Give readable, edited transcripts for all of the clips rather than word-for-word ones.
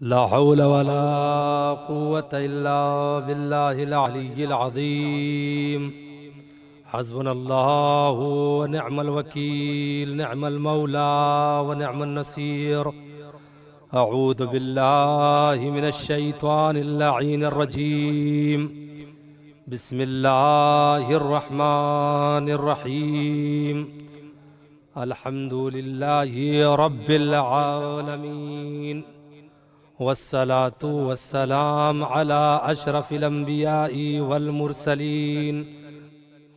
لا حول ولا قوة إلا بالله العلي العظيم. حسبنا الله ونعم الوكيل، نعم المولى ونعم النصير. أعوذ بالله من الشيطان اللعين الرجيم. بسم الله الرحمن الرحيم. الحمد لله رب العالمين، والصلاة والسلام على أشرف الأنبياء والمرسلين،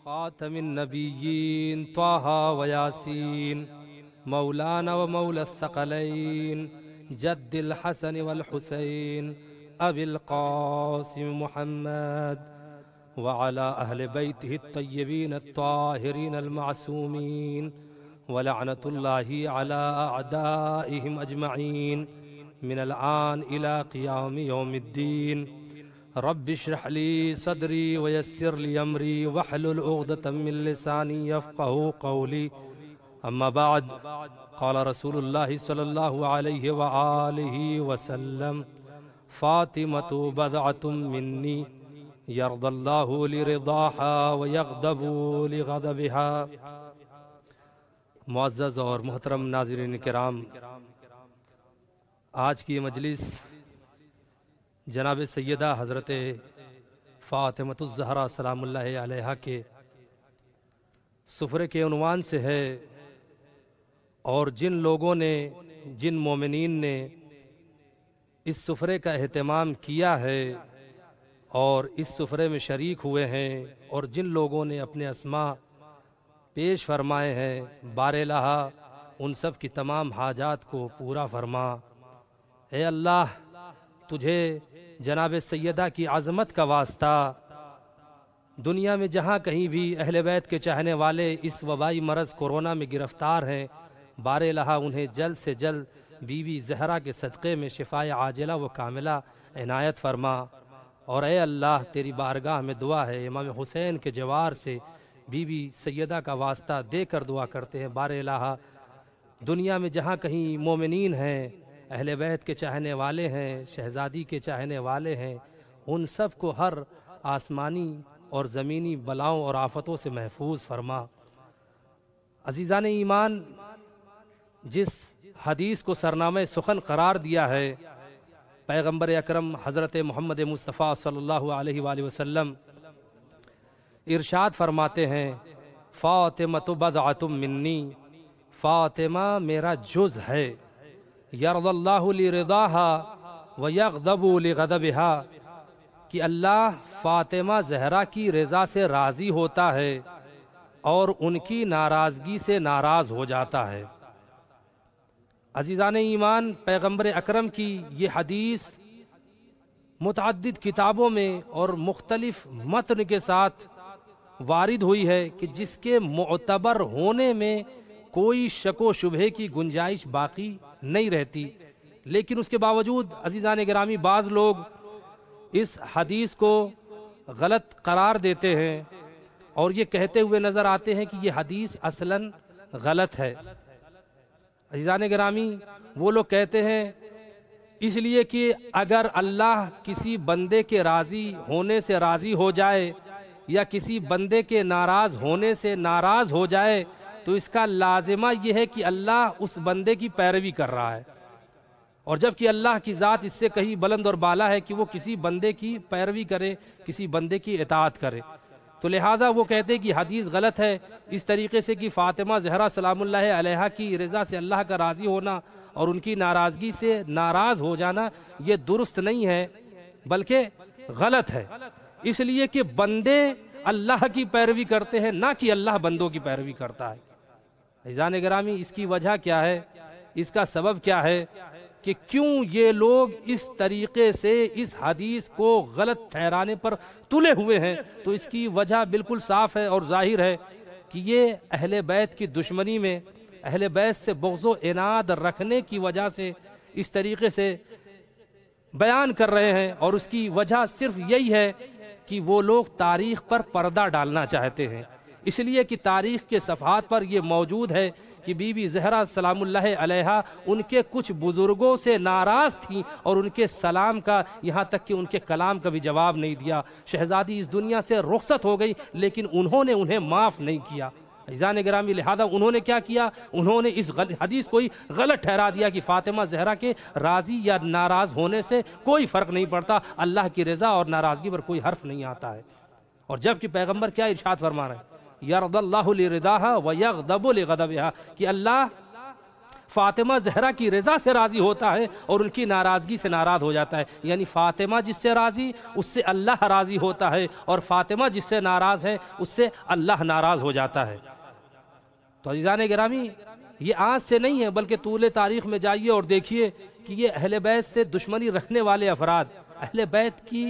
خاتم النبيين طه وياسين، مولانا ومولى الثقلين، جد الحسن والحسين أبي القاسم محمد، وعلى أهل بيته الطيبين الطاهرين المعصومين، ولعنة الله على أعدائهم أجمعين من الآن إلى قيام يوم الدين. رب اشرح لي صدري ويسر لي أمري واحلل عقدة من لساني يفقه قولي. أما بعد، قال رسول الله صلى الله عليه وآله وسلم: فاطمة بضعة مني يرضى الله لرضاها ويغضب لغضبها. معزز اور محترم ناظرین کرام، آج کی مجلس جناب سیدہ حضرت فاطمۃ الزہرا سلام اللہ علیہا کے سفرے کے عنوان سے ہے، اور جن لوگوں نے، جن مومنین نے اس سفرے کا اہتمام کیا ہے اور اس سفرے میں شریک ہوئے ہیں، اور جن لوگوں نے اپنے اسماء پیش فرمائے ہیں، بار الہ ان سب کی تمام حاجات کو پورا فرما۔ اے اللہ، تجھے جناب سیدہ کی عظمت کا واسطہ دنیا میں جہاں کہیں بھی اہل بیت کے چاہنے والے اس وبائی مرض کورونا میں گرفتار ہیں، بار الہ انہیں جلد سے جلد بی بی زہرا کے صدقے میں شفائے عاجلہ و کاملہ عنایت فرما۔ اور اے اللہ، تیری بارگاہ میں دعا ہے، امام حسین کے جوار سے بی بی سیدہ کا واسطہ دے کر دعا کرتے ہیں، بار الہ دنیا میں جہاں کہیں مومنین ہیں، اہل بیت کے چاہنے والے ہیں، شہزادی کے چاہنے والے ہیں، ان سب کو ہر آسمانی اور زمینی بلاؤں اور آفتوں سے محفوظ فرما۔ عزیزان ایمان، جس حدیث کو سرنامہ سخن قرار دیا ہے، پیغمبر اکرم حضرت محمد مصطفیٰ صلی اللہ علیہ وآلہ وسلم ارشاد فرماتے ہیں: فاطمہ بضعۃ منی، فاطمہ میرا جز ہے، یرضی اللہ لرضاہا ویغضب لغضبہا، کہ اللہ فاطمہ زہرا کی رضا سے راضی ہوتا ہے اور ان کی ناراضگی سے ناراض ہو جاتا ہے۔ عزیزان ایمان، پیغمبر اکرم کی یہ حدیث متعدد کتابوں میں اور مختلف متن کے ساتھ وارد ہوئی ہے کہ جس کے معتبر ہونے میں کوئی شک و شبہے کی گنجائش باقی نہیں رہتی، لیکن اس کے باوجود عزیزان گرامی بعض لوگ اس حدیث کو غلط قرار دیتے ہیں اور یہ کہتے ہوئے نظر آتے ہیں کہ یہ حدیث اصلاً غلط ہے۔ عزیزان گرامی، وہ لوگ کہتے ہیں اس لیے کہ اگر اللہ کسی بندے کے راضی ہونے سے راضی ہو جائے یا کسی بندے کے ناراض ہونے سے ناراض ہو جائے تو اس کا لازمہ یہ ہے کہ اللہ اس بندے کی پیروی کر رہا ہے، اور جبکہ اللہ کی ذات اس سے کہیں بلند اور بالا ہے کہ وہ کسی بندے کی پیروی کرے، کسی بندے کی اطاعت کرے۔ تو لہٰذا وہ کہتے ہیں کہ حدیث غلط ہے اس طریقے سے کہ فاطمہ زہرا سلام اللہ علیہا کی رضا سے اللہ کا راضی ہونا اور ان کی ناراضگی سے ناراض ہو جانا یہ درست نہیں ہے، بلکہ غلط ہے، اس لیے کہ بندے اللہ کی پیروی کرتے ہیں، نہ کہ اللہ بندوں کی پیروی کرتا ہے۔ عزیزان گرامی، اس کی وجہ کیا ہے، اس کا سبب کیا ہے کہ کیوں یہ لوگ اس طریقے سے اس حدیث کو غلط ٹھہرانے پر تلے ہوئے ہیں؟ تو اس کی وجہ بالکل صاف ہے اور ظاہر ہے کہ یہ اہل بیت کی دشمنی میں، اہل بیت سے بغض و عناد رکھنے کی وجہ سے اس طریقے سے بیان کر رہے ہیں، اور اس کی وجہ صرف یہی ہے کہ وہ لوگ تاریخ پر پردہ ڈالنا چاہتے ہیں، اس لیے کہ تاریخ کے صفحات پر یہ موجود ہے کہ بی بی زہرا سلام اللہ علیہا ان کے کچھ بزرگوں سے ناراض تھیں اور ان کے سلام کا یہاں تک کہ ان کے کلام کا بھی جواب نہیں دیا۔ شہزادی اس دنیا سے رخصت ہو گئی لیکن انہوں نے انہیں معاف نہیں کیا۔ عزیزان گرامی، لہذا انہوں نے کیا کیا؟ انہوں نے اس حدیث کو ہی غلط ٹھہرا دیا کہ فاطمہ زہرا کے راضی یا ناراض ہونے سے کوئی فرق نہیں پڑتا، اللہ کی رضا اور ناراضگی پر کوئی حرف نہیں آتا ہے۔ اور جبکہ پیغمبر کیا ارشاد فرما رہے ہیں؟ یرض اللہ لرضاہا ویغضب لغضبہا، کہ اللہ فاطمہ زہرا کی رضا سے راضی ہوتا ہے اور ان کی ناراضگی سے ناراض ہو جاتا ہے۔ یعنی فاطمہ جس سے راضی اس سے اللہ راضی ہوتا ہے، اور فاطمہ جس سے ناراض ہے اس سے اللہ ناراض ہو جاتا ہے۔ تو عزیزان گرامی، یہ آج سے نہیں ہے بلکہ طول تاریخ میں جائیے اور دیکھیے کہ یہ اہل بیت سے دشمنی رکھنے والے افراد اہل بیت کی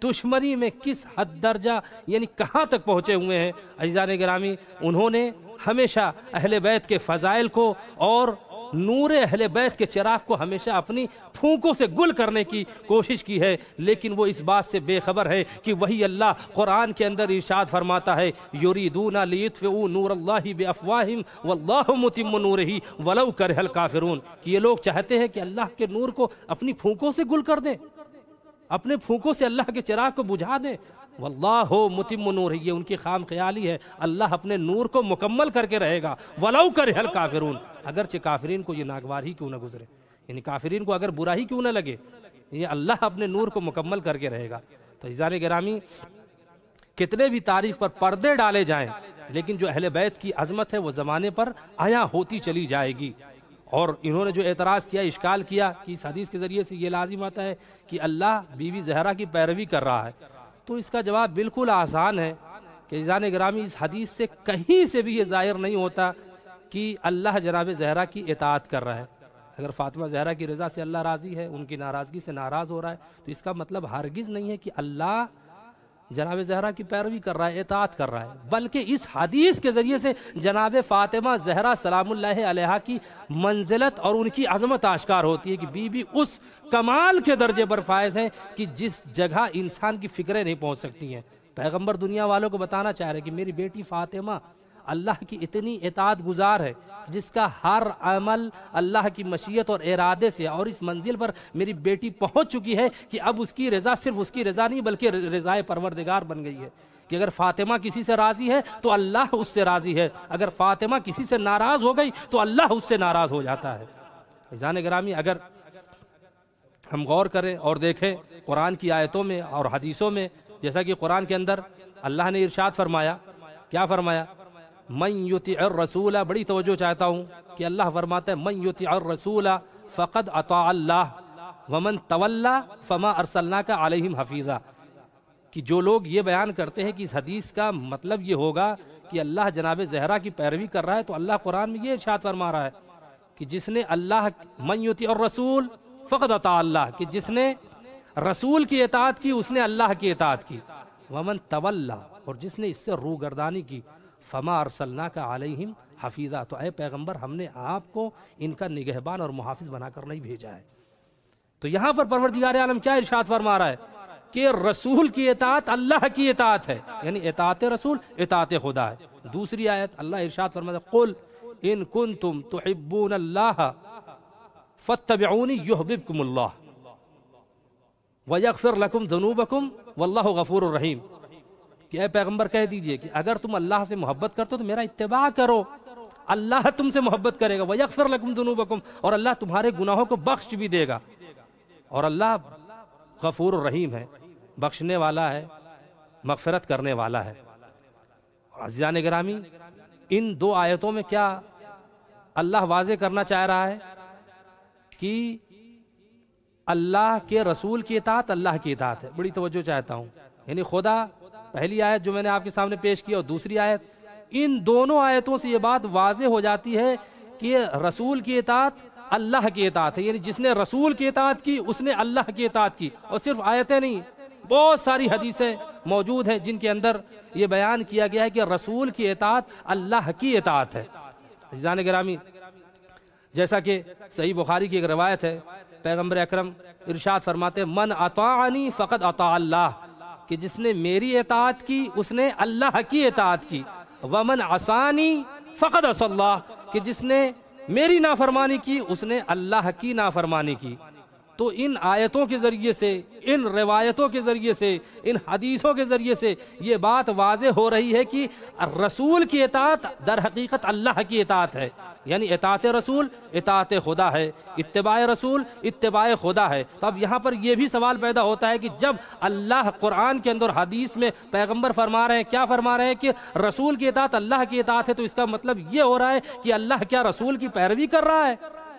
دشمنی میں کس حد درجہ یعنی کہاں تک پہنچے ہوئے ہیں۔ عزیزان گرامی، انہوں نے ہمیشہ اہل بیت کے فضائل کو اور نور اہل بیت کے چراغ کو ہمیشہ اپنی پھونکوں سے گل کرنے کی کوشش کی ہے، لیکن وہ اس بات سے بے خبر ہے کہ وہی اللہ قرآن کے اندر ارشاد فرماتا ہے یریدون لیطفئوا نور اللہ بافواہہم واللہ متم نورہ ولو کرہ الکافرون، کہ یہ لوگ چاہتے ہیں کہ اللہ کے نور کو اپنی پھونکوں سے گل کر دیں، اپنے پھونکوں سے اللہ کے چراغ کو بجھا دیں۔ واللہ متم نورہ، یہ ان کی خام خیالی ہے، اللہ اپنے نور کو مکمل کر کے رہے گا۔ ولو کرہ الکافرون، اگرچہ کافرین کو یہ ناگوار ہی کیوں نہ گزرے، یعنی کافرین کو اگر برا ہی کیوں نہ لگے، یہ اللہ اپنے نور کو مکمل کر کے رہے گا۔ تو عزیزان گرامی، کتنے بھی تاریخ پر پردے ڈالے جائیں لیکن جو اہل بیت کی عظمت ہے وہ زمانے پر عیاں ہوتی چلی جائے گی۔ اور انہوں نے جو اعتراض کیا، اشکال کیا کہ اس حدیث کے ذریعے سے یہ لازم آتا ہے کہ اللہ بی بی زہرا کی پیروی کر رہا ہے، تو اس کا جواب بالکل آسان ہے کہ عزیزان گرامی، اس حدیث سے کہیں سے بھی یہ ظاہر نہیں ہوتا کہ اللہ جناب زہرا کی اطاعت کر رہا ہے۔ اگر فاطمہ زہرا کی رضا سے اللہ راضی ہے، ان کی ناراضگی سے ناراض ہو رہا ہے، تو اس کا مطلب ہرگز نہیں ہے کہ اللہ جناب زہرا کی پیروی کر رہا ہے، اطاعت کر رہا ہے، بلکہ اس حدیث کے ذریعے سے جناب فاطمہ زہرا سلام اللہ علیہا کی منزلت اور ان کی عظمت آشکار ہوتی ہے کہ بی بی اس کمال کے درجے پر فائز ہیں کہ جس جگہ انسان کی فکریں نہیں پہنچ سکتی ہیں۔ پیغمبر دنیا والوں کو بتانا چاہ رہے کہ میری بیٹی فاطمہ اللہ کی اتنی اطاعت گزار ہے جس کا ہر عمل اللہ کی مشیت اور ارادے سے، اور اس منزل پر میری بیٹی پہنچ چکی ہے کہ اب اس کی رضا صرف اس کی رضا نہیں بلکہ رضائے پروردگار بن گئی ہے، کہ اگر فاطمہ کسی سے راضی ہے تو اللہ اس سے راضی ہے، اگر فاطمہ کسی سے ناراض ہو گئی تو اللہ اس سے ناراض ہو جاتا ہے۔ عزیزان گرامی، اگر ہم غور کریں اور دیکھیں قرآن کی آیتوں میں اور حدیثوں میں، جیسا کہ قرآن کے اندر اللہ نے ارشاد فرمایا، کیا فرمایا؟ من یطع الرسول، بڑی توجہ چاہتا ہوں کہ اللہ فرماتا ہے من یطع الرسول فقد اطاع اللہ ومن تولی فما ارسلناک علیہم حفیظا، کہ جو لوگ یہ بیان کرتے ہیں کہ اس حدیث کا مطلب یہ ہوگا کہ اللہ جناب زہرا کی پیروی کر رہا ہے، تو اللہ قرآن میں یہ ارشاد فرما رہا ہے کہ جس نے اللہ من یطع الرسول فقد اطاع اللہ، کہ جس نے رسول کی اطاعت کی اس نے اللہ کی اطاعت کی، ومن تولی، اور جس نے اس سے روگردانی کی، فما ارسلناک علیہم حفیظا، تو اے پیغمبر ہم نے آپ کو ان کا نگہبان اور محافظ بنا کر نہیں بھیجا ہے۔ تو یہاں پر پروردگار عالم کیا ارشاد فرما رہا ہے کہ رسول کی اطاعت اللہ کی اطاعت ہے، یعنی اطاعت رسول اطاعت خدا ہے۔ دوسری آیت اللہ ارشاد فرماتا ہے قل ان کنتم تحبون اللہ فاتبعونی یحببکم اللہ ویغفر لکم ذنوبکم واللہ غفور الرحیم، کہ اے پیغمبر کہہ دیجئے کہ اگر تم اللہ سے محبت کرتے ہو تو میرا اتباع کرو، اللہ تم سے محبت کرے گا، ویغفر لکم ذنوبکم، اور اللہ تمہارے گناہوں کو بخش بھی دے گا، اور اللہ غفور الرحیم ہے، بخشنے والا ہے، مغفرت کرنے والا ہے۔ عزیزان گرامی، ان دو آیتوں میں کیا اللہ واضح کرنا چاہ رہا ہے کہ اللہ کے رسول کی اطاعت اللہ کی اطاعت ہے۔ بڑی توجہ چاہتا ہوں، یعنی خدا پہلی آیت جو میں نے آپ کے سامنے پیش کی اور دوسری آیت، ان دونوں آیتوں سے یہ بات واضح ہو جاتی ہے کہ رسول کی اطاعت اللہ کی اطاعت ہے، یعنی جس نے رسول کی اطاعت کی اس نے اللہ کی اطاعت کی۔ اور صرف آیتیں نہیں، بہت ساری حدیثیں موجود ہیں جن کے اندر یہ بیان کیا گیا ہے کہ رسول کی اطاعت اللہ کی اطاعت ہے۔ عزیزان گرامی، جیسا کہ صحیح بخاری کی ایک روایت ہے، پیغمبر اکرم ارشاد فرماتے ہیں من اطاعنی فقد اطاع اللہ، کہ جس نے میری اطاعت کی اس نے اللہ کی اطاعت کی۔ ومن عصانی فقد عصى اللہ، کہ جس نے میری نافرمانی کی اس نے اللہ کی نافرمانی کی۔ تو ان آیتوں کے ذریعے سے، ان روایتوں کے ذریعے سے، ان حدیثوں کے ذریعے سے یہ بات واضح ہو رہی ہے کہ رسول کی اطاعت در حقیقت اللہ کی اطاعت ہے، یعنی اطاعت رسول اطاعت خدا ہے، اتباع رسول اتباع خدا ہے۔ تو اب یہاں پر یہ بھی سوال پیدا ہوتا ہے کہ جب اللہ قرآن کے اندر حدیث میں پیغمبر فرما رہے ہیں، کیا فرما رہے ہیں کہ رسول کی اطاعت اللہ کی اطاعت ہے، تو اس کا مطلب یہ ہو رہا ہے کہ اللہ کیا رسول کی پیروی کر رہا ہے؟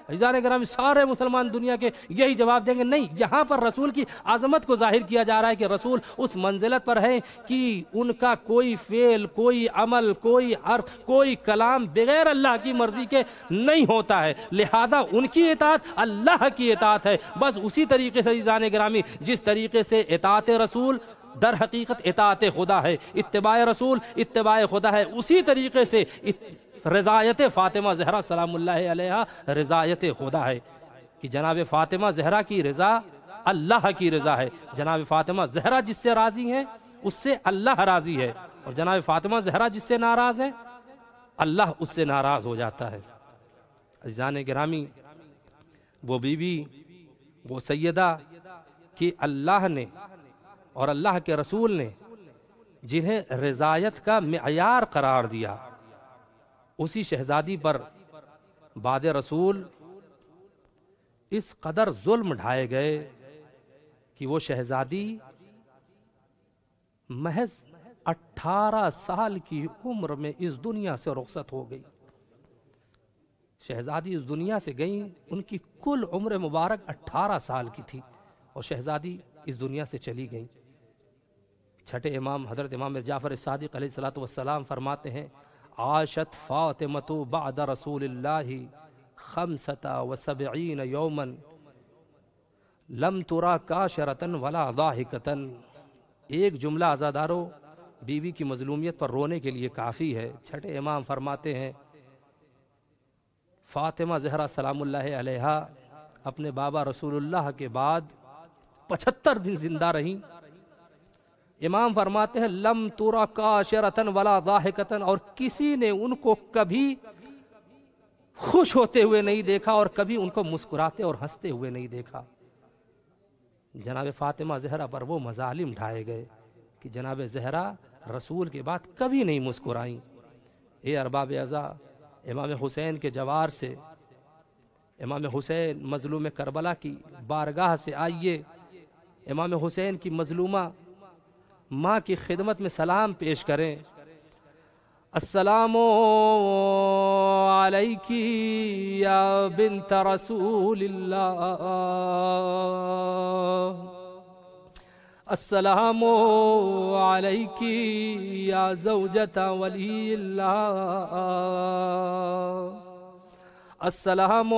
عزیزان گرامی، سارے مسلمان دنیا کے یہی جواب دیں گے نہیں، یہاں پر رسول کی عظمت کو ظاہر کیا جا رہا ہے کہ رسول اس منزلت پر ہے کہ ان کا کوئی فعل، کوئی عمل، کوئی حرف، کوئی کلام بغیر اللہ کی مرضی کے نہیں ہوتا ہے، لہذا ان کی اطاعت اللہ کی اطاعت ہے۔ بس اسی طریقے سے عزیزان گرامی جس طریقے سے اطاعت رسول در حقیقت اطاعت خدا ہے، اتباع رسول اتباع خدا ہے، اسی طریقے سے رضایت فاطمہ زہرا سلام اللہ علیہا رضایت خدا ہے کہ جناب فاطمہ زہرا کی رضا اللہ کی رضا ہے۔ جناب فاطمہ زہرا جس سے راضی ہیں اس سے اللہ راضی ہے، اور جناب فاطمہ زہرا جس سے ناراض ہیں اللہ اس سے ناراض ہو جاتا ہے۔ عزیزان گرامی، وہ بیوی، وہ سیدہ کہ اللہ نے اور اللہ کے رسول نے جنہیں رضایت کا معیار قرار دیا، اسی شہزادی پر بعد رسول اس قدر ظلم ڈھائے گئے کہ وہ شہزادی محض 18 سال کی عمر میں اس دنیا سے رخصت ہو گئی۔ شہزادی اس دنیا سے گئیں، ان کی کل عمر مبارک 18 سال کی تھی، اور شہزادی اس دنیا سے چلی گئیں۔ چھٹے امام حضرت امام جعفر صادق علیہ السلام فرماتے ہیں، عاشت فاطمۃ بعد رسول اللہ 75 یوما لم ترا کاشرۃ ولا ضاحکۃ۔ ایک جملہ عزادارو بیوی کی مظلومیت پر رونے کے لیے کافی ہے۔ چھٹے امام فرماتے ہیں فاطمہ زہرا سلام اللہ علیہا اپنے بابا رسول اللہ کے بعد 75 دن زندہ رہیں۔ امام فرماتے ہیں لم ترا کاشرۃ ولا ضاحکۃ، اور کسی نے ان کو کبھی خوش ہوتے ہوئے نہیں دیکھا اور کبھی ان کو مسکراتے اور ہنستے ہوئے نہیں دیکھا۔ جناب فاطمہ زہرا پر وہ مظالم ڈھائے گئے کہ جناب زہرا رسول کے بعد کبھی نہیں مسکرائیں۔ اے ارباب عزا، امام حسین کے جوار سے، امام حسین مظلوم کربلا کی بارگاہ سے آئیے، امام حسین کی مظلومہ ماں کی خدمت میں سلام پیش کریں۔ السلام علیکی یا بنت رسول اللہ، السلام علیکی یا زوجۃ ولی اللہ، السلام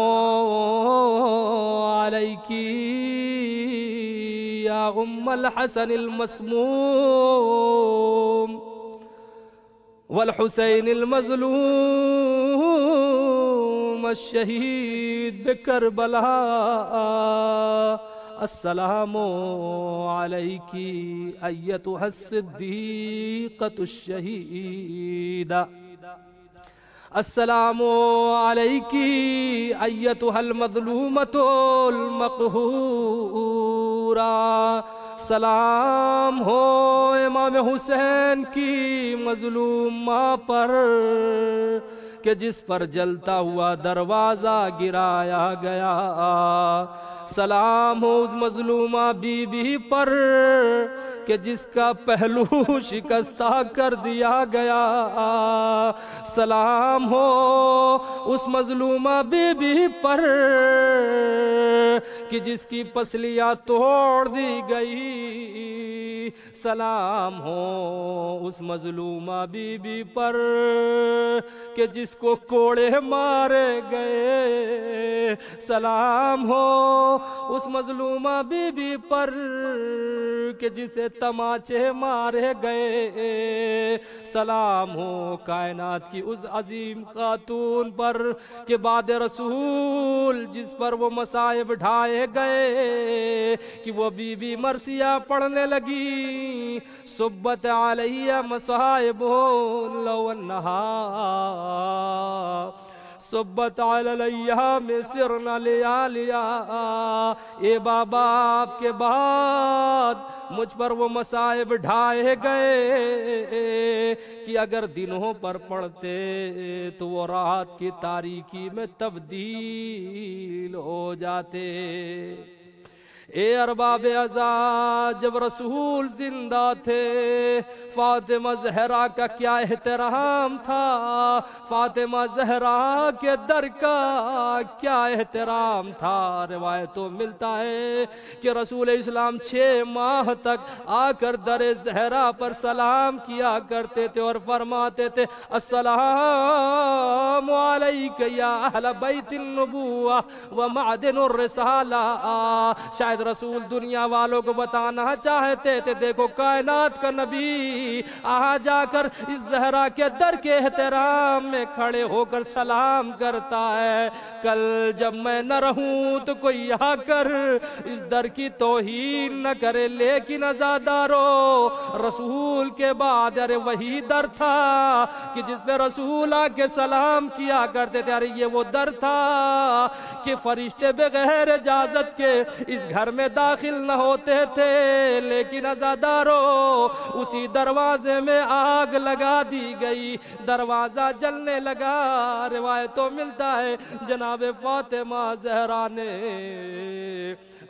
علیکی یا ام الحسن المسموم والحسین المظلوم الشہید بکربلا، السلام علیکی ایتھا الصدیقۃ الشہیدہ، السلام علیکی ایتھا المظلومۃ المقہورہ۔ سلام ہو امام حسین کی مظلوم ماں پر کہ جس پر جلتا ہوا دروازہ گرایا گیا، سلام ہو اس مظلومہ بی بی پر کہ جس کا پہلو شکستہ کر دیا گیا، سلام ہو اس مظلومہ بی بی پر کہ جس کی پسلیاں توڑ دی گئی، سلام ہو اس مظلومہ بی بی پر کہ جس کو کوڑے مارے گئے، سلام ہو اس مظلومہ بی بی پر کہ جسے تماچے مارے گئے، سلام ہو کائنات کی اس عظیم خاتون پر کہ بعد رسول جس پر وہ مصائب ڈھائے گئے کہ وہ بی بی مرثیہ پڑھنے لگی، صبت علیہ مصائب لو انہا صبت علیہ میں سرنا لیا لیا۔ اے بابا آپ کے بعد مجھ پر وہ مصائب ڈھائے گئے کہ اگر دنوں پر پڑھتے تو وہ رات کی تاریکی میں تبدیل ہو جاتے۔ اے ارباب عزا، جب رسول زندہ تھے فاطمہ زہرا کا کیا احترام تھا، فاطمہ زہرا کے در کا کیا احترام تھا۔ روایتوں ملتا ہے کہ رسول اسلام 6 ماہ تک آ کر در زہرا پر سلام کیا کرتے تھے اور فرماتے تھے السلام علیک یا اہل بیت النبوہ و معدن الرسالہ۔ شاید رسول دنیا والوں کو بتانا چاہتے تھے دیکھو کائنات کا نبی آ جا کر اس زہرا کے در کے احترام میں کھڑے ہو کر سلام کرتا ہے، کل جب میں نہ رہوں تو کوئی آ کر اس در کی توہین نہ کرے۔ لیکن عزادارو، رسول کے بعد ارے وہی در تھا کہ جس پہ رسول آ کے سلام کیا کرتے تھے، ارے یہ وہ در تھا کہ فرشتے بغیر اجازت کے اس گھر میں داخل نہ ہوتے تھے۔ لیکن عزادارو، اسی دروازے میں آگ لگا دی گئی، دروازہ جلنے لگا۔ روایتوں ملتا ہے جناب فاطمہ زہرا نے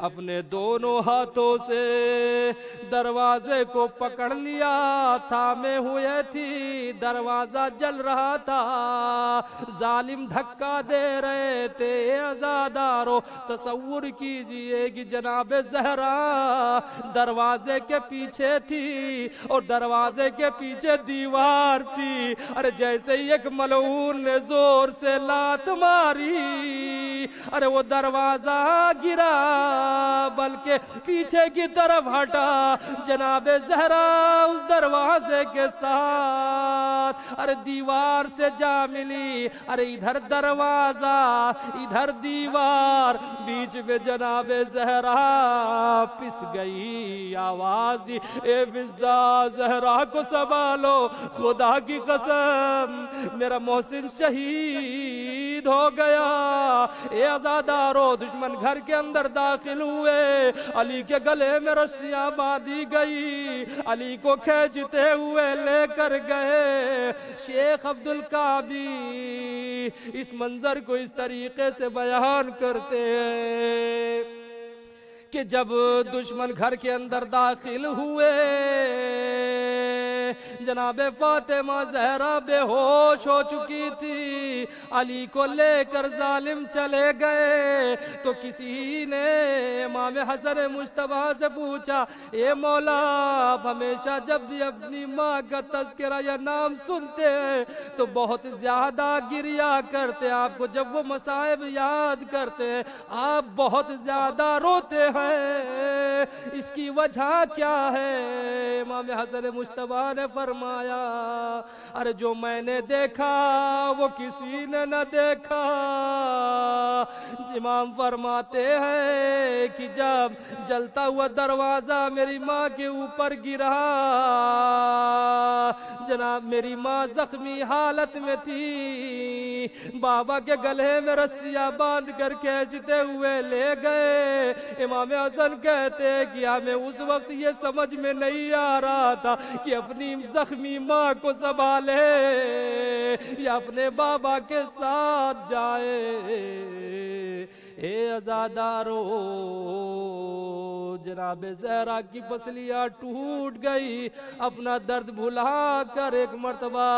اپنے دونوں ہاتھوں سے دروازے کو پکڑ لیا، تھامے ہوئے تھی، دروازہ جل رہا تھا، ظالم دھکا دے رہے تھے۔ عزادارو تصور کیجئے کہ جناب زہرا دروازے کے پیچھے تھی اور دروازے کے پیچھے دیوار تھی، ارے جیسے ہی ایک ملعون نے زور سے لات ماری، ارے وہ دروازہ گرا بلکہ پیچھے کی طرف ہٹا۔ جناب زہرا اس دروازے کے ساتھ ارے دیوار سے جا ملی، ارے ادھر دروازہ ادھر دیوار، بیچ میں جناب زہرا پس گئی۔ آواز دی اے فضا زہرا کو سنبھالو، خدا کی قسم میرا محسن شہید ہو گیا۔ اے عزادارو، دشمن گھر کے اندر داخل ہوئے، علی کے گلے میں رسیاں باندھی گئی، علی کو کھینچتے ہوئے لے کر گئے۔ شیخ عبدالقابی اس منظر کو اس طریقے سے بیان کرتے ہیں کہ جب دشمن گھر کے اندر داخل ہوئے، جناب فاطمہ زہرا بے ہوش ہو چکی تھی، علی کو لے کر ظالم چلے گئے تو کسی نے امام حسن مجتبی سے پوچھا، اے مولا آپ ہمیشہ جب بھی اپنی ماں کا تذکرہ یا نام سنتے ہیں تو بہت زیادہ گریا کرتے ہیں، آپ کو جب وہ مصائب یاد کرتے ہیں آپ بہت زیادہ روتے ہیں، اس کی وجہ کیا ہے؟ امام حسن مجتبی نے فرمایا، ارے جو میں نے دیکھا وہ کسی نے نہ دیکھا۔ امام فرماتے ہیں کہ جب جلتا ہوا دروازہ میری ماں کے اوپر گرا، جناب میری ماں زخمی حالت میں تھی، بابا کے گلے میں رسیاں باندھ کر کھینچتے ہوئے لے گئے۔ امام حسن کہتے ہیں کہ ہمیں اس وقت یہ سمجھ میں نہیں آ رہا تھا کہ اپنی زخمی ماں کو سنبھالے یا اپنے بابا کے ساتھ جائے۔ اے عزادارو، جناب زہرا کی پسلیاں ٹوٹ گئی، اپنا درد بھلا کر ایک مرتبہ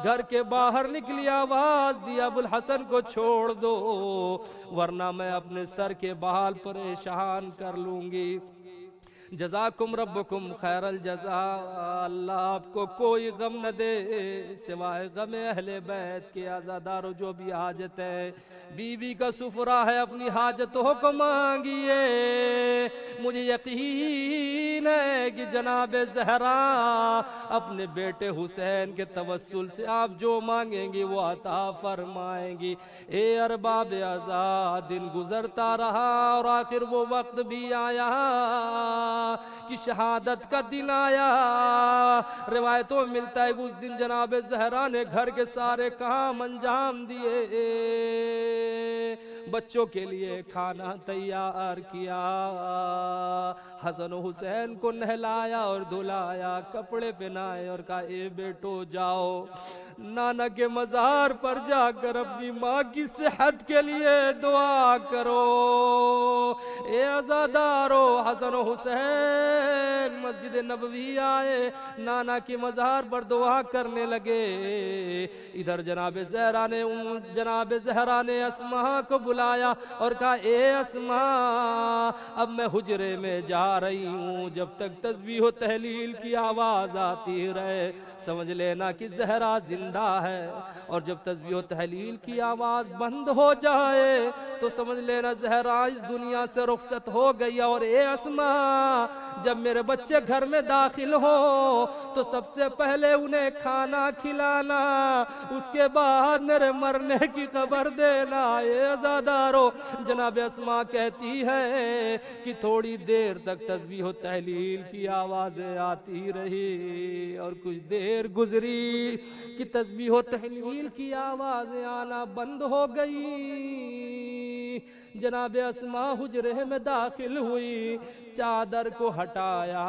گھر کے باہر نکلی، آواز دی ابوالحسن کو چھوڑ دو ورنہ میں اپنے سر کے بال پریشان کر لوں گی۔ جزاکم ربکم خیر الجزاء، اللہ آپ کو کوئی غم نہ دے سوائے غم اہل بیت کے۔ عزادارو جو بھی حاجت ہے، بیوی کا سفرہ ہے، اپنی حاجتوں کو مانگیے۔ مجھے یقین ہے کہ جناب زہرا اپنے بیٹے حسین کے توسل سے آپ جو مانگیں گی وہ عطا فرمائیں گی۔ اے ارباب عزا، دن گزرتا رہا اور آخر وہ وقت بھی آیا کہ شہادت کا دن آیا۔ روایتوں میں ملتا ہے کہ اس دن جناب زہرا نے گھر کے سارے کام انجام دیے، بچوں کے لیے کھانا تیار کیا، حسن و حسین کو نہلایا اور دھلایا، کپڑے پہنائے اور کہا اے بیٹو جاؤ نانا کے مزار پر جا کر اپنی ماں کی صحت کے لیے دعا کرو۔ اے عزادارو، حسن و حسین مسجد نبوی آئے، نانا کی مزار پر دعا کرنے لگے۔ ادھر جناب زہرا نے اسماء کو بلایا اور کہا اے اسماء، اب میں حجرے میں جا رہی ہوں، جب تک تسبیح و تحلیل کی آواز آتی رہے سمجھ لینا کہ زہرا زندہ ہے، اور جب تسبیح و تحلیل کی آواز بند ہو جائے تو سمجھ لینا زہرا اس دنیا سے رخصت ہو گئی۔ اور اے اسماء، جب میرے بچے گھر میں داخل ہو تو سب سے پہلے انہیں کھانا کھلانا، اس کے بعد میرے مرنے کی خبر دینا۔ اے عزادارو، جناب اسماء کہتی ہے کہ تھوڑی دیر تک تسبیح و تحلیل کی آوازیں آتی رہی، اور کچھ دیر گزری کہ تسبیح و تحلیل کی آوازیں آنا بند ہو گئی۔ جناب اسماء حجرے میں داخل ہوئی، چادر کو ہٹایا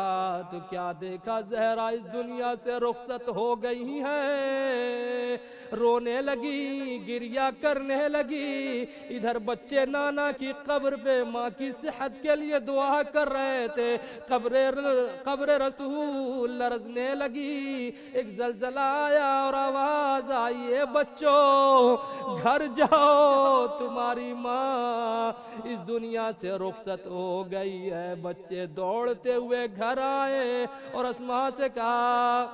تو کیا دیکھا، زہرا اس دنیا سے رخصت ہو گئی ہے۔ رونے لگی، گریہ کرنے لگی۔ ادھر بچے نانا کی قبر پہ ماں کی صحت کے لیے دعا کر رہے تھے، قبر رسول لرزنے لگی۔ ایک زلزلہ آیا اور آواز آئی اے بچوں گھر جاؤ، تمہاری ماں اس دنیا سے رخصت ہو گئی ہے۔ بچے دوڑتے ہوئے گھر آئے اور اسماء سے کہا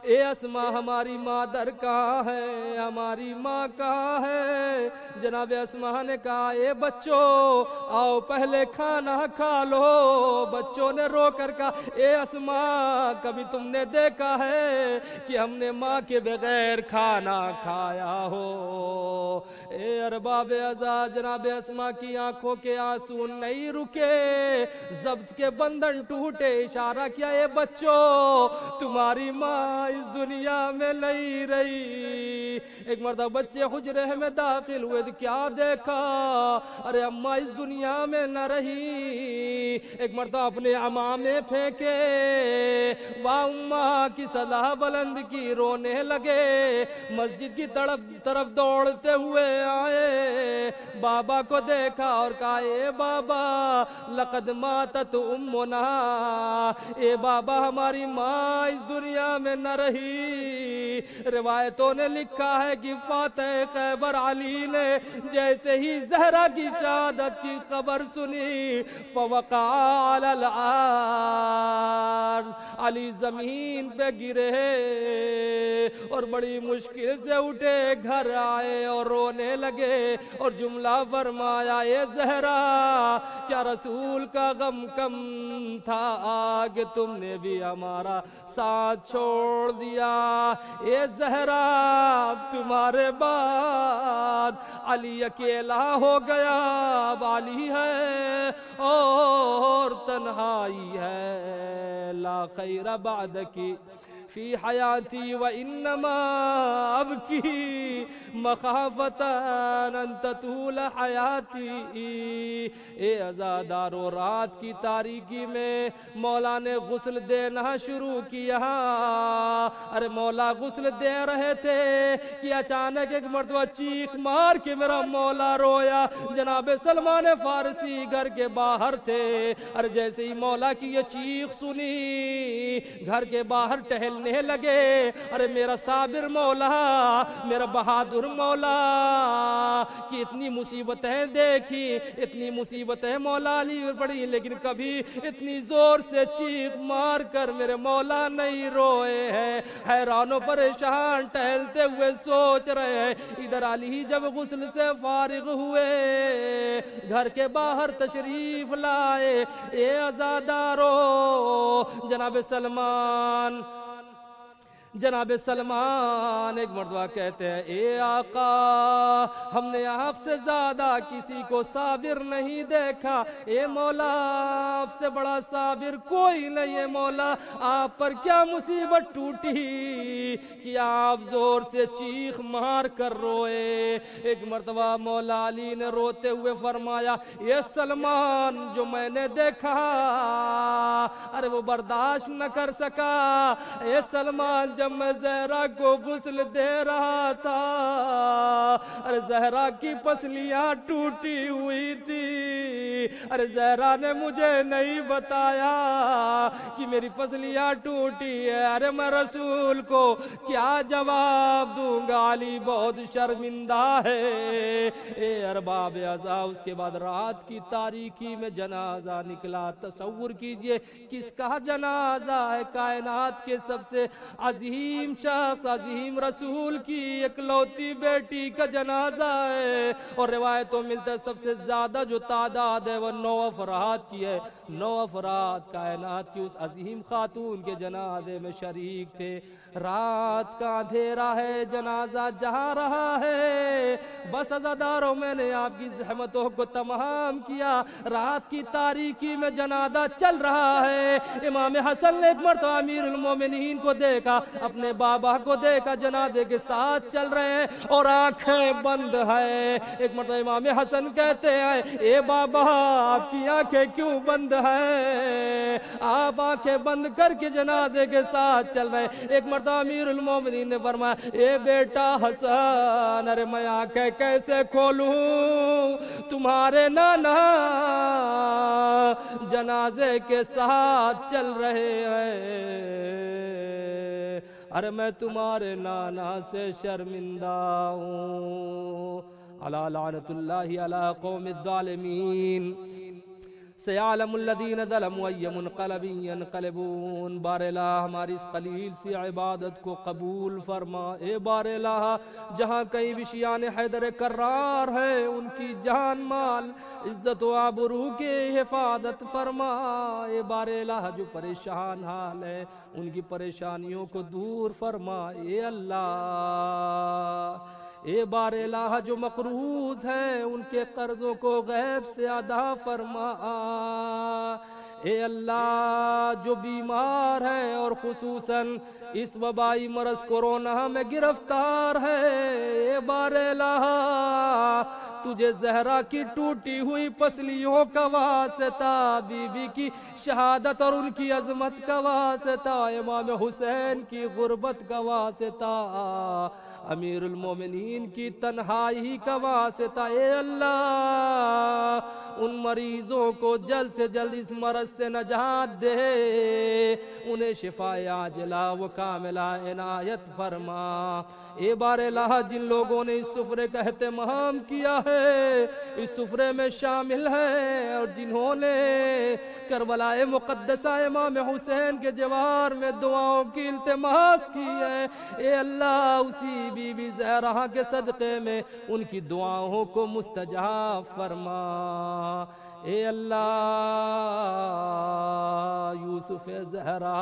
اے اسماء، ہماری مادر کہاں ہے، ہماری ماں کہاں ہے؟ جناب اسماء نے کہا اے بچوں آؤ پہلے کھانا کھا لو۔ بچوں نے رو کر کہا اے اسماء، کبھی تم نے دیکھا ہے کہ ہم نے ماں کے بغیر کھانا کھایا ہو؟ اے ارباب عزا، جناب اسماء کی آنکھوں کے آنسو نہیں رکے، ضبط کے بندھن ٹوٹے، اشارہ کیا اے بچوں تمہاری ماں اس دنیا میں نہیں رہی۔ ایک مرتبہ بچے حجرے میں داخل ہوئے تو کیا دیکھا، ارے اماں اس دنیا میں نہ رہی۔ ایک مرتبہ اپنے عمامے پھینکے، واہ اماں کی صدا بلند کی، رونے لگے۔ مسجد کی طرف دوڑتے ہوئے آئے، بابا کو دیکھا اور کہا اے بابا لقد ماتت امنا، اے بابا ہماری ماں اس دنیا میں نہ رہی۔ روایتوں نے لکھا ہے کہ فاتح خیبر علی نے جیسے ہی زہرا کی شہادت کی خبر سنی فوقع علی الارض، علی زمین پہ گرے اور بڑی مشکل سے اٹھے، گھر آئے اور رونے لگے اور جملہ فرمایا اے زہرا کیا رسول کا غم کم تھا کہ تم نے بھی ہمارا ساتھ چھوڑ دیا؟ اے زہرا اب تمہارے بعد علی اکیلا ہو گیا، اب علی ہے اور تنہائی ہے، لا خیر بعدکی فی حیاتی وانما ابکی مخافتا ان تطول حیاتی۔ اے عزادارو، رات کی تاریکی میں مولا نے غسل دینا شروع کیا۔ ارے مولا غسل دے رہے تھے کہ اچانک ایک مرتبہ چیخ مار مار کے میرا مولا رویا۔ جناب سلمان فارسی گھر کے باہر تھے، اور جیسے ہی مولا کی یہ چیخ سنی گھر کے باہر ٹہلنے لگے۔ ارے میرا صابر مولا، میرا بہادر مولا کی اتنی مصیبتیں دیکھی، اتنی مصیبتیں مولا علی میں پڑی، لیکن کبھی اتنی زور سے چیخ مار کر میرے مولا نہیں روئے ہیں۔ حیران و پریشان ٹہلتے ہوئے سوچ رہے ہیں۔ ادھر علی جب غسل سے فارغ ہوئے گھر کے باہر تشریف لائے، اے عزادارو جناب سلمان ایک مرتبہ کہتے ہیں، اے آقا ہم نے آپ سے زیادہ کسی کو صابر نہیں دیکھا، اے مولا آپ سے بڑا صابر کوئی نہیں ہے۔ مولا آپ پر کیا مصیبت ٹوٹی کہ آپ زور سے چیخ مار کر روئے؟ ایک مرتبہ مولا علی نے روتے ہوئے فرمایا، یہ سلمان جو میں نے دیکھا ارے وہ برداشت نہ کر سکا۔ اے سلمان جب میں زہرا کو غسل دے رہا تھا، ارے زہرا کی پسلیاں ٹوٹی ہوئی تھی، ارے زہرا نے مجھے نہیں بتایا کہ میری پسلیاں ٹوٹی ہے، ارے میں رسول کو کیا جواب دوں گا؟ علی بہت شرمندہ ہے۔ اے ارباب عزا، اس کے بعد رات کی تاریکی میں جنازہ نکلا۔ تصور کیجئے کس کا جنازہ ہے؟ کائنات کے سب سے عظیم شخص، عظیم رسول کی اکلوتی بیٹی کا جنازہ ہے، اور روایتوں ملتا ہے سب سے زیادہ جو تعداد ہے وہ 9 افراد کی ہے۔ 9 افراد کائنات کی اس عظیم خاتون کے جنازے میں شریک تھے۔ رات کا اندھیرا ہے، جنازہ جا رہا ہے، بس عزاداروں میں نے آپ کی زحمتوں کو تمام کیا۔ رات کی تاریکی میں جنازہ چل رہا ہے۔ امام حسن نے ایک مرتبہ امیر المومنین کو دیکھا، اپنے بابا کو دیکھا جنازے کے ساتھ چل رہے ہیں اور آنکھیں بند ہے۔ ایک مرتبہ امام حسن کہتے ہیں، اے بابا آپ کی آنکھیں کیوں بند ہیں؟ آپ آنکھیں بند کر کے جنازے کے ساتھ چل رہے ہیں۔ ایک مرتبہ امیر المومنین نے فرمایا، اے بیٹا حسن، ارے میں آنکھیں کیسے کھولوں؟ تمہارے نانا جنازے کے ساتھ چل رہے ہیں، ارے میں تمہارے نانا سے شرمندہ ہوں۔ الا لعنت اللہ علی قوم الظالمین، سیعلم الذین ظلموا ای منقلب ینقلبون۔ بار الہ ہماری اس قلیل سی عبادت کو قبول فرما۔ اے بار الہ جہاں کئی وشیان حیدر کرار ہے، ان کی جان مال عزت و آبرو کے حفاظت فرما۔ اے بار الہ جو پریشان حال ہے ان کی پریشانیوں کو دور فرما۔ اے اللہ، اے بار الہ جو مقروض ہیں ان کے قرضوں کو غیب سے ادا فرما۔ اے اللہ جو بیمار ہے اور خصوصاً اس وبائی مرض کورونا میں گرفتار ہے، اے بار الہ تجھے زہرا کی ٹوٹی ہوئی پسلیوں کا واسطہ، بی بی کی شہادت اور ان کی عظمت کا واسطہ، امام حسین کی غربت کا واسطہ، امیر المومنین کی تنہائی کا واسطہ، اے اللہ ان مریضوں کو جلد سے جلد اس مرض سے نجات دے، انہیں شفا عاجلہ و کاملہ عنایت فرما۔ اے بار الہ جن لوگوں نے اس سفرے کا اہتمام کیا ہے، اس سفرے میں شامل ہے، اور جنہوں نے کربلا مقدسہ امام حسین کے جوار میں دعاؤں کی التماس کی ہے، اے اللہ اسی بی بی زہرا کے صدقے میں ان کی دعاؤں کو مستجاب فرما۔ اے اللہ یوسف زہرا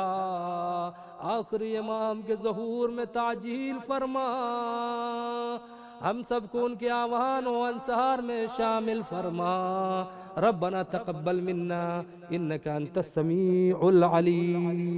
آخری امام کے ظہور میں تعجیل فرما، ہم سب کو ان کے آوان و انصار میں شامل فرما۔ ربنا تقبل منا انك انت السميع العليم۔